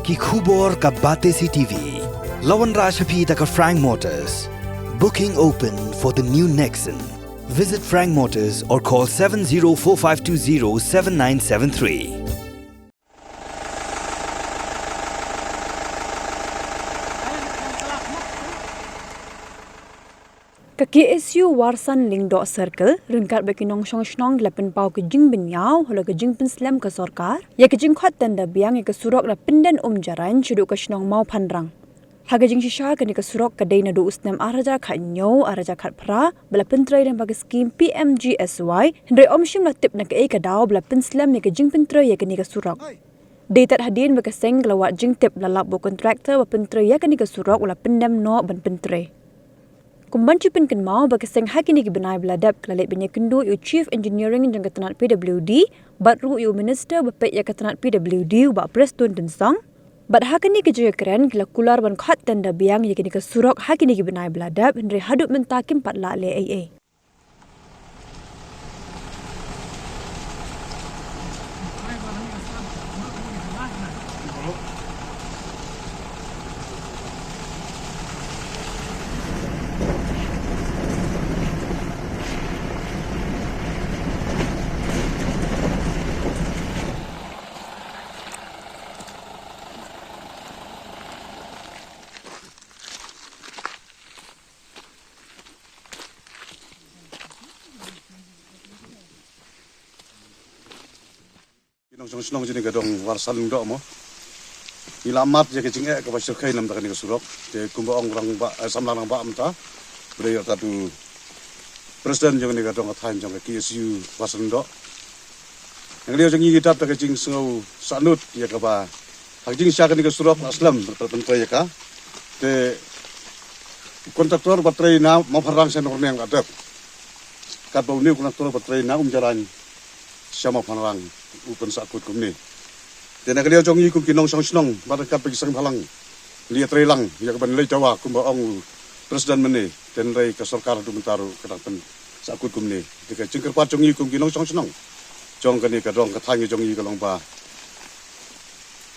Ki khubor ka Bate CTV. Lawan Rashapi taka Frank Motors. Booking open for the new Nexon. Visit Frank Motors or call 7045207973. Ka KSU Warsan Lingdo Circle ringkat bagi nong song lapen pau ke jing benyau holo ke jing penslam ke sorkar ya ke jing khot tanda biang ya ke surok la pindan jaran chudu ke snong mau panrang haga jing shisha ke ni ke surok ke dei na du usnam araja khat nyau araja khat pra bala pentrai dan bagi skim PMGSY hendrai omshim la tip na ke ka daw bala penslam ya ke jing pentrai ya ke ni ke surok Datat hadin bagi seng lawat jing tip lalap bo kontraktor wa pentrai ya ke ni ke surok wala pendam no ban pentrai Kumban cipin ken mau bagi seng hakini ki benai beladap kelalek banyak kendu yu Chief Engineering jang ketanat PWD, batru yu Minister bepek ya ketanat PWD ubak Preston dan Sang. Bat hakini ki jaya keren gila kular ban khat tanda biang yakini ke surok hakini ki benai beladap hendri hadut mentakim patla le AA. Senong jadi gadong Warsan Lingdo mo. Ilamat je kecing ke pasir kai nam takani kesurok. Je kumbaong orang ba samlang ba amta. Beri katu Presiden jong ni gadong athain jong KSU Warsan Lingdo. Yang dia jong ngidap tak kecing sengau sanut ya ka ba. Hak jing sya kani kesurok aslam berpentra ya ka. Te kontraktor batrai na mau parang sen orang yang adap. Kat bau ni kontraktor batrai na jalan sama parang upan sakut kumni. Dan agak jong ikum kinong song pada kat bagi sang halang lihat relang ya keban lei Jawa kumbaong Presiden meni dan rei ke sarkar du mentaru kedapen sakut kumni. Dika cingker pat jong ikum kinong song jong kani kadong kathangi jong i kalong ba.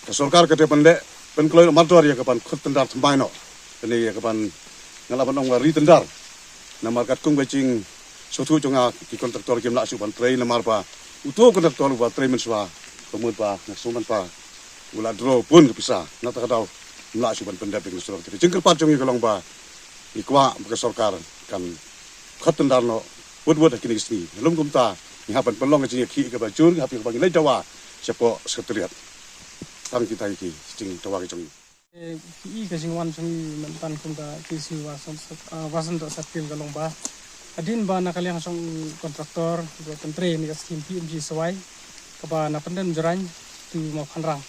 Ke sarkar ke depan le pen kloy mador ya keban khut tendar thmbai no. Kani ya keban ngalapan ong ri tendar. Namar kat kung bacing sotu jonga ki kontraktor kim la su ban train namar ba utuh kontraktor ba tremen swa kemudian pa naksuman pa ula draw pun kepisah nata kadau mla suban pendaping surok tadi jengkel pat jongi kalong ba ikwa ke sarkar kan khoten darno wud kini sini lum kumta ni hapan pelong jing ki ke bajur hapi bagi lai Jawa sepo sekretariat tang kita iki jing tawa ke jongi ki ke jingwan jongi mentan kumta kisi wasan to sakil kalong ba adin ba nakaliang song kontraktor buat pentre ni skim PMG sewai kapa na pendem jerang tu mau phanrang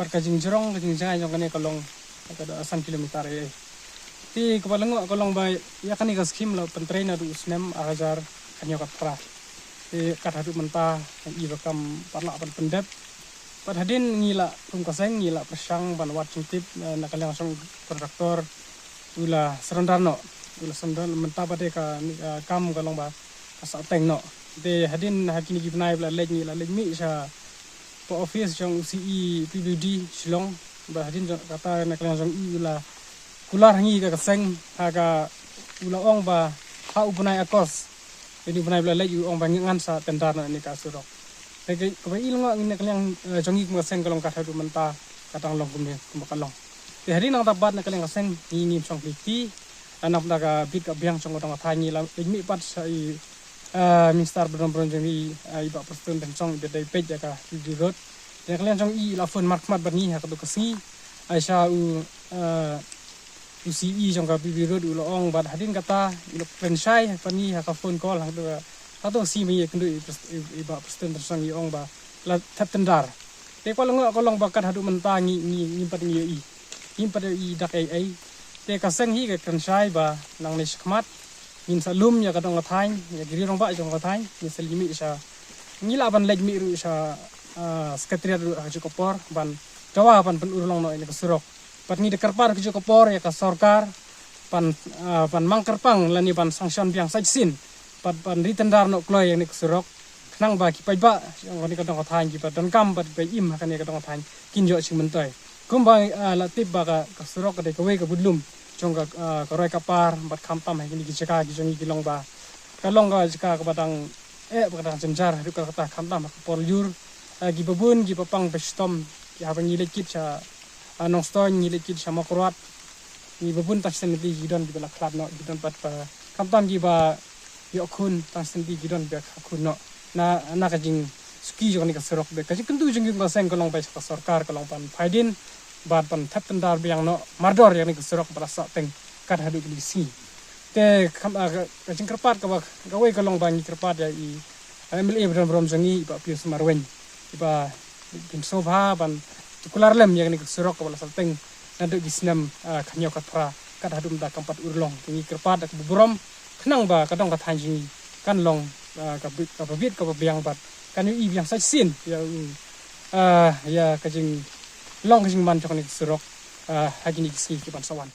par kajing jerong kajing jangai jong kane kalong kada asan kilometer ye ti kapa lengo kalong ba ya kani ka skim la pentre na du snem ajar kanyo kat pra ti kat hadu menta i bakam parla pan pendep par hadin ngila kum kaseng ngila persang ban wat cintip nakaliang song kontraktor ula serendarno ula sandal menta pade ka kam kalong ba asa teng no de hadin hakini gibnai bla lejni la lejmi sa po office jong CE PWD Shillong ba hadin kata na klang jong ula kular hangi ka seng haga ula ong ba ha upunai akos ini bunai bla leju ong bangan sa tendar na ni ka surok de ko ba ilong ngin klang jong ik seng kalong ka hadu menta katang long kumne kumakalong de hadin ang tabat na klang seng ni song piti anak daga big biang song otang thangi la lejmi pat sa Minister beron jami iba Presiden dan song de page ka di road de kalian song i la phone markmat bani ha ka kasi aisha u UCE song ka bi road u loong bad hadin kata ilo penshai pani ha ka phone call ha to si mi kendu iba Presiden dan song i ong ba la tap tendar de kolong bakat hadu mentangi ni pat ni pat i dak ai te ka seng hi ka penshai ba nang ni skmat in salum ya kadang ngatain ya giri rong ba jong ngatain ni selimi sa ngila ban lej mi ru sa sekretariat ru ha kopor ban Jawa ban pen urulong no ini kesurok pat ni dekar par ke kopor ya ka sarkar pan mangkerpang lani ban sanction biang sajsin pat pan ritendar no kloy yang ni kesurok nang ba ki pai ba yang ni kadang ngatain ki pat dan kam pat pai im kan ni kadang ngatain kinjo sing mentoy kumba latip ba ka surok ka de kawe ka budlum chong ka roi kapar bat kham tam hai ni ki chaka ki jongi ki long ba ka long ga jika ka batang batang jenjar ru ka ta kham tam ka pol yur gi babun gi papang bestom ki ha bangi lekit cha nong ston ni lekit sama kurat ni babun ta sen di gidon di bala klab no gidon pat pa kham tam gi ba yo khun ta sen di gidon be khun no na ka jing ski jong ni ka surok be ka jing kentu jing ba seng ka long ba sa sarkar ka long pan phaidin bat pan thap tandar biang no mardor yang ni ka surok para sa teng kat hadu ki si te kham ka jing kerpat ka ba ka we ka long ba ni kerpat ya i MLA brom jangi ba pius marwen iba bin sobha ban tukular lem yang ni ka surok ka bala sa teng nadu gisnam khanyo ka pra kat hadu da kampat urlong ni kerpat ka brom khnang ba ka dong ka thanji kan long ka bit ka biang bat kan yu biang sa sin ya ka jing long ka jing man chok ni surok hagini ki ban sawan